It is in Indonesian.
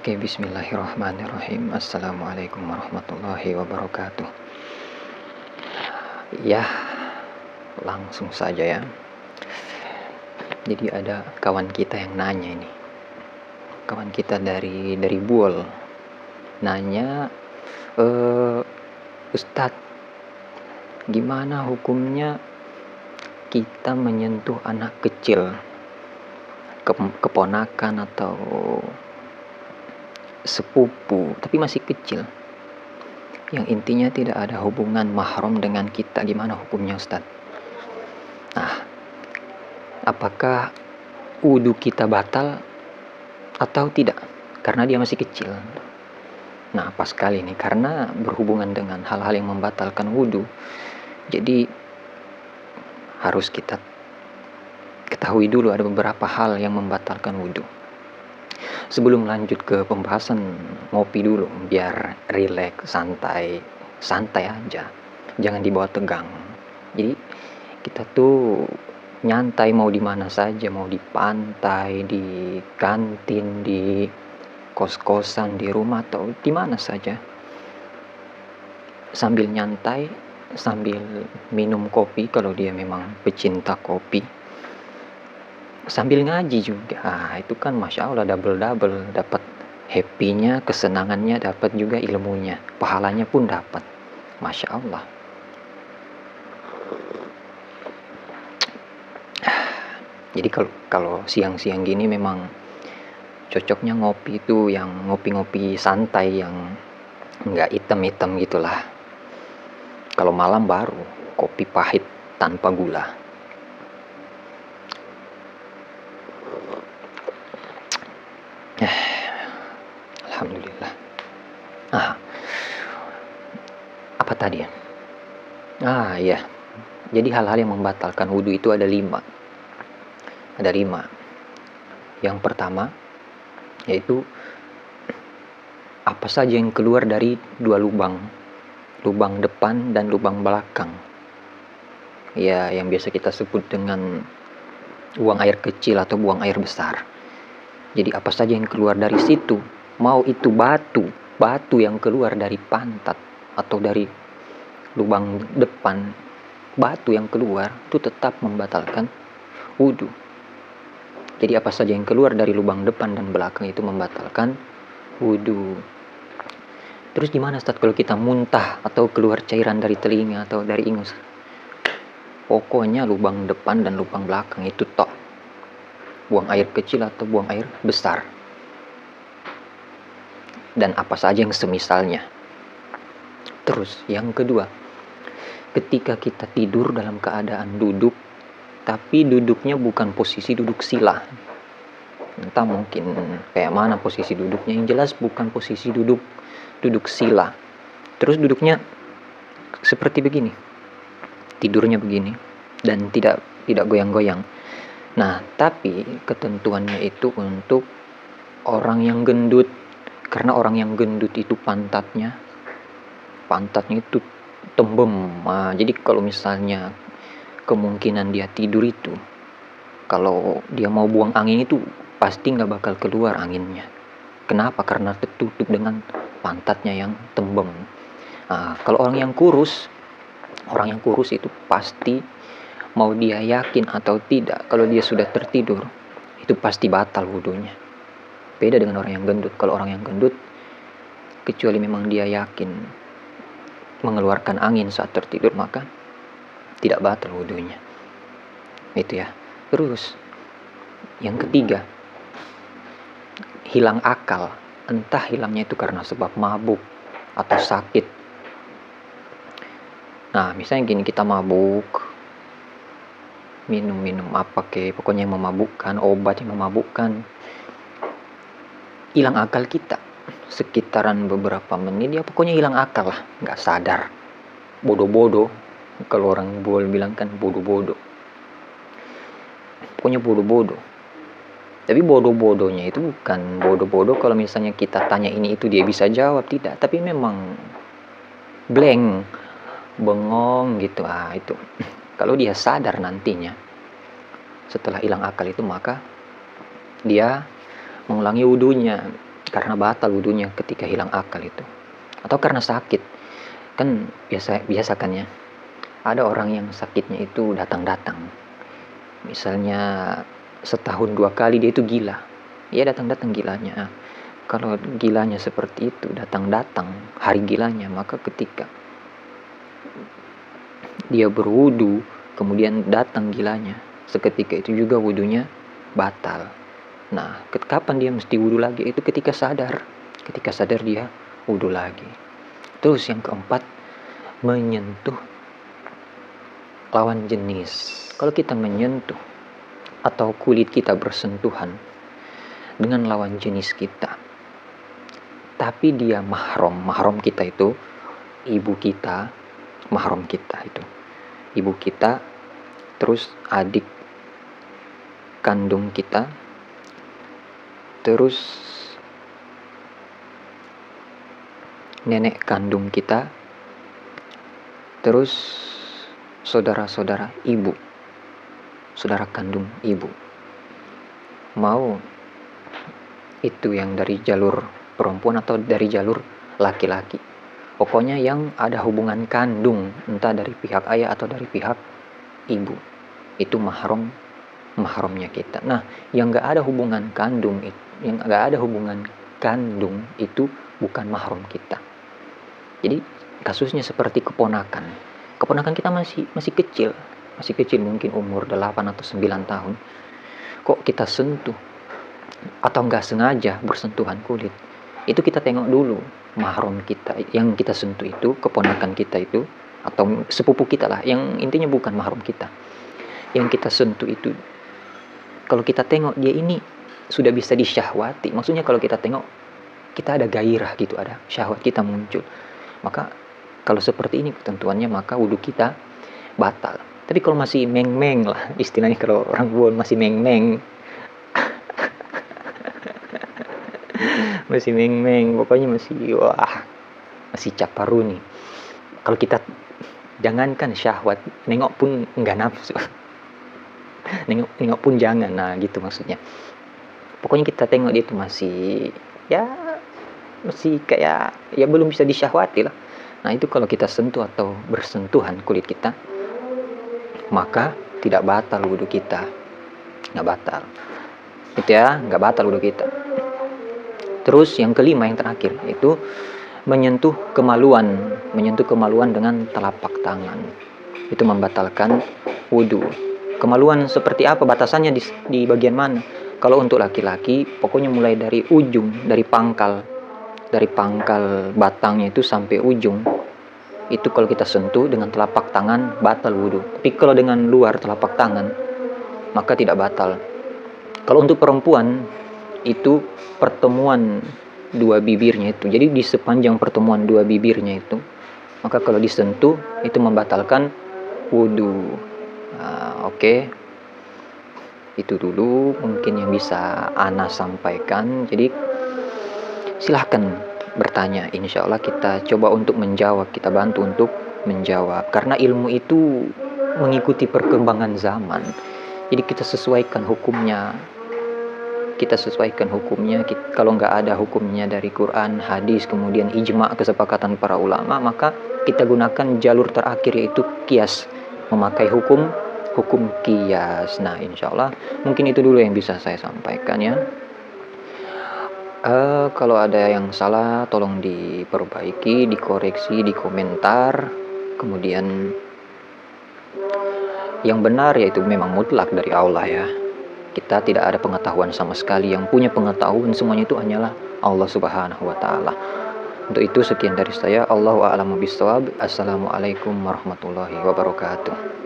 Oke, bismillahirrahmanirrahim. Assalamualaikum warahmatullahi wabarakatuh. Ya, langsung saja ya. Jadi ada kawan kita yang nanya ini. Kawan kita dari Buol. Nanya, Ustadz, gimana hukumnya kita menyentuh anak kecil, keponakan atau sepupu, tapi masih kecil, yang intinya tidak ada hubungan mahram dengan kita, gimana hukumnya Ustadz? Nah, apakah wudhu kita batal atau tidak? Karena dia masih kecil. Nah, pas sekali nih, karena berhubungan dengan hal-hal yang membatalkan wudhu, jadi harus kita ketahui dulu ada beberapa hal yang membatalkan wudhu. Sebelum lanjut ke pembahasan, ngopi dulu biar rileks, santai aja, jangan dibawa tegang. Jadi kita tuh nyantai mau di mana saja, mau di pantai, di kantin, di kos-kosan, di rumah atau di mana saja, sambil nyantai, sambil minum kopi kalau dia memang pecinta kopi, sambil ngaji juga. Itu kan Masya Allah double dapat happy-nya, kesenangannya, dapat juga ilmunya, pahalanya pun dapat. Masya Allah. Jadi kalau siang-siang gini memang cocoknya ngopi itu yang ngopi-ngopi santai, yang nggak hitam-hitam gitulah. Kalau malam baru kopi pahit tanpa gula. Alhamdulillah. Apa tadi ya? Iya. Jadi hal-hal yang membatalkan wudhu itu ada 5. Yang pertama yaitu apa saja yang keluar dari 2 lubang depan dan lubang belakang. Ya, yang biasa kita sebut dengan buang air kecil atau buang air besar. Jadi apa saja yang keluar dari situ, mau itu batu yang keluar dari pantat atau dari lubang depan, batu yang keluar itu tetap membatalkan wudhu. Jadi apa saja yang keluar dari lubang depan dan belakang itu membatalkan wudhu. Terus gimana Ustaz kalau kita muntah atau keluar cairan dari telinga atau dari ingus? Pokoknya lubang depan dan lubang belakang itu tok. Buang air kecil atau buang air besar. Dan apa saja yang semisalnya. Terus yang kedua, ketika kita tidur dalam keadaan duduk, tapi duduknya bukan posisi duduk sila. Entah mungkin kayak mana posisi duduknya, yang jelas bukan posisi duduk sila. Terus duduknya seperti begini, tidurnya begini, dan tidak goyang-goyang. Nah, tapi ketentuannya itu untuk orang yang gendut, karena orang yang gendut itu pantatnya itu tembem. Jadi kalau misalnya kemungkinan dia tidur itu, kalau dia mau buang angin itu pasti nggak bakal keluar anginnya. Kenapa? Karena tertutup dengan pantatnya yang tembem. Kalau orang yang kurus itu pasti, mau dia yakin atau tidak, kalau dia sudah tertidur itu pasti batal wudhunya. Beda dengan orang yang gendut. Kalau orang yang gendut, kecuali memang dia yakin mengeluarkan angin saat tertidur, maka tidak batal wudhunya. Itu ya. Terus yang ketiga, hilang akal. Entah hilangnya itu karena sebab mabuk atau sakit. Nah, misalnya gini, kita mabuk, minum apa pokoknya yang memabukkan, obat yang memabukkan, hilang akal kita sekitaran beberapa menit, ya pokoknya hilang akal lah, nggak sadar, bodoh-bodoh, kalau orang Buol bilang kan bodoh-bodoh, pokoknya bodoh-bodoh. Tapi bodoh-bodohnya itu bukan bodoh-bodoh kalau misalnya kita tanya ini itu dia bisa jawab, tidak, tapi memang blank, bengong gitu. Itu kalau dia sadar nantinya setelah hilang akal itu, maka dia mengulangi wudhunya. karena batal wudunya ketika hilang akal itu, atau karena sakit. Kan biasa kan ya, ada orang yang sakitnya itu datang-datang, misalnya setahun 2 kali dia itu gila, ya datang-datang gilanya. Kalau gilanya seperti itu, datang-datang hari gilanya, maka ketika dia berwudu kemudian datang gilanya, seketika itu juga wudunya batal. Nah, kapan dia mesti wudu lagi? Itu ketika sadar. Ketika sadar dia wudu lagi. Terus yang keempat, menyentuh lawan jenis. Kalau kita menyentuh atau kulit kita bersentuhan dengan lawan jenis kita, tapi dia mahram kita itu ibu kita, mahram kita itu ibu kita, terus adik kandung kita, terus nenek kandung kita, terus saudara-saudara ibu, saudara kandung ibu. Mau itu yang dari jalur perempuan atau dari jalur laki-laki, pokoknya yang ada hubungan kandung, entah dari pihak ayah atau dari pihak ibu, itu mahramnya kita. Nah, yang gak ada hubungan kandung itu bukan mahram kita. Jadi kasusnya seperti keponakan kita masih kecil, mungkin umur 8 atau 9 tahun. Kok kita sentuh atau nggak sengaja bersentuhan kulit, itu kita tengok dulu mahram kita yang kita sentuh itu, keponakan kita itu atau sepupu kita lah, yang intinya bukan mahram kita, yang kita sentuh itu. Kalau kita tengok dia ini sudah bisa disyahwati, maksudnya kalau kita tengok kita ada gairah gitu, ada syahwat kita muncul, maka kalau seperti ini ketentuannya, maka wudhu kita batal. Tapi kalau masih meng-meng lah, istilahnya kalau orang buat masih meng-meng masih meng-meng, pokoknya masih caparuni. Kalau kita jangankan syahwat, nengok pun enggak nafsu nengok pun jangan, nah gitu maksudnya. Pokoknya kita tengok dia itu masih kayak ya belum bisa disyahwati lah. Nah, itu kalau kita sentuh atau bersentuhan kulit kita, maka tidak batal wudhu kita, nggak batal. Itu ya, nggak batal wudhu kita. Terus yang kelima, yang terakhir, itu menyentuh kemaluan dengan telapak tangan. Itu membatalkan wudhu. Kemaluan seperti apa? Batasannya di bagian mana? Kalau untuk laki-laki, pokoknya mulai dari ujung, dari pangkal batangnya itu sampai ujung. Itu kalau kita sentuh dengan telapak tangan batal wudhu. Tapi kalau dengan luar telapak tangan, maka tidak batal. Kalau untuk perempuan, itu pertemuan dua bibirnya itu. Jadi di sepanjang pertemuan dua bibirnya itu, maka kalau disentuh itu membatalkan wudhu. Oke. Itu dulu mungkin yang bisa Ana sampaikan. Jadi silahkan bertanya, insya Allah kita coba untuk menjawab, kita bantu untuk menjawab, karena ilmu itu mengikuti perkembangan zaman. Jadi kita sesuaikan hukumnya. Kalau nggak ada hukumnya dari Quran, hadis, kemudian ijma, kesepakatan para ulama, maka kita gunakan jalur terakhir, yaitu kias, memakai hukum kias. Nah, insya Allah mungkin itu dulu yang bisa saya sampaikan ya. Kalau ada yang salah tolong diperbaiki, dikoreksi di komentar. Kemudian yang benar yaitu memang mutlak dari Allah ya. Kita tidak ada pengetahuan sama sekali, yang punya pengetahuan semuanya itu hanyalah Allah Subhanahu wa taala. Untuk itu sekian dari saya. Allahu a'lamu bishawab. Assalamualaikum warahmatullahi wabarakatuh.